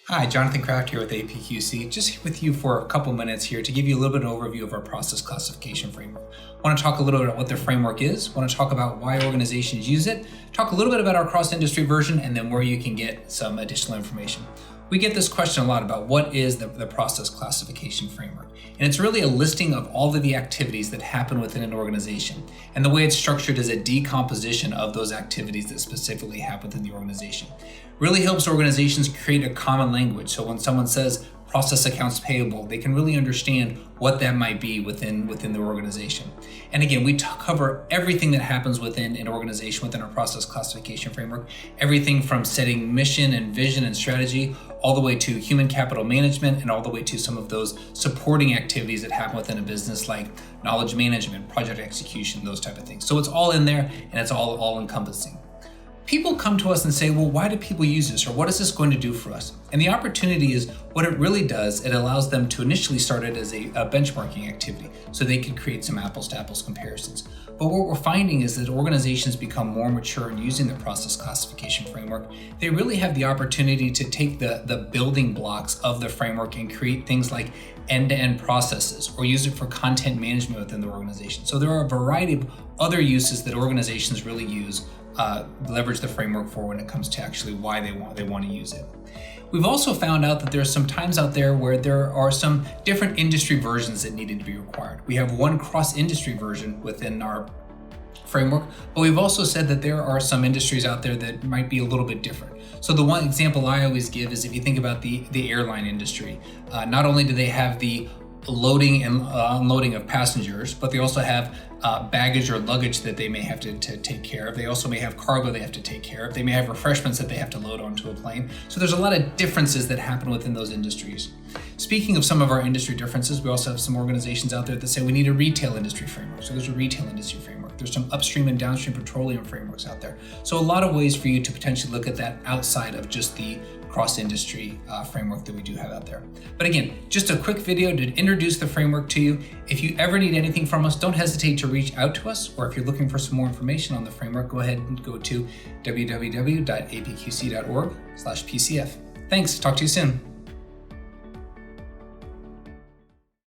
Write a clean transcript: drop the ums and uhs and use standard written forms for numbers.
Hi, Jonathan Kraft here with APQC, just here with you for a couple minutes here to give you a little bit of an overview of our process classification framework. I want to talk a little bit about what the framework is, I want to talk about why organizations use it, talk a little bit about our cross-industry version, and then where you can get some additional information. We get this question a lot about what is the process classification framework. And it's really a listing of all of the activities that happen within an organization. And the way it's structured is a decomposition of those activities that specifically happen within the organization. Really helps organizations create a common language. So when someone says process accounts payable, they can really understand what that might be within the organization. And again, we cover everything that happens within an organization within our process classification framework, everything from setting mission and vision and strategy, all the way to human capital management, and all the way to some of those supporting activities that happen within a business like knowledge management, project execution, those type of things. So it's all in there and it's all encompassing. People come to us and say, well, why do people use this? Or what is this going to do for us? And the opportunity is what it really does, it allows them to initially start it as a benchmarking activity so they can create some apples to apples comparisons. But what we're finding is that organizations become more mature in using the process classification framework. They really have the opportunity to take the building blocks of the framework and create things like end-to-end processes or use it for content management within the organization. So there are a variety of other uses that organizations really use leverage the framework for when it comes to actually why they want to use it. We've also found out that there's some times out there where there are some different industry versions that needed to be required. We have one cross-industry version within our framework, but we've also said that there are some industries out there that might be a little bit different. So the one example I always give is if you think about the airline industry, not only do they have the loading and unloading of passengers, but they also have baggage or luggage that they may have to take care of. They also may have cargo they have to take care of. They may have refreshments that they have to load onto a plane. So there's a lot of differences that happen within those industries. Speaking of some of our industry differences, we also have some organizations out there that say we need a retail industry framework. So there's a retail industry framework. There's some upstream and downstream petroleum frameworks out there. So a lot of ways for you to potentially look at that outside of just the cross-industry framework that we do have out there. But again, just a quick video to introduce the framework to you. If you ever need anything from us, don't hesitate to reach out to us, or if you're looking for some more information on the framework, go ahead and go to www.apqc.org/PCF. Thanks, talk to you soon.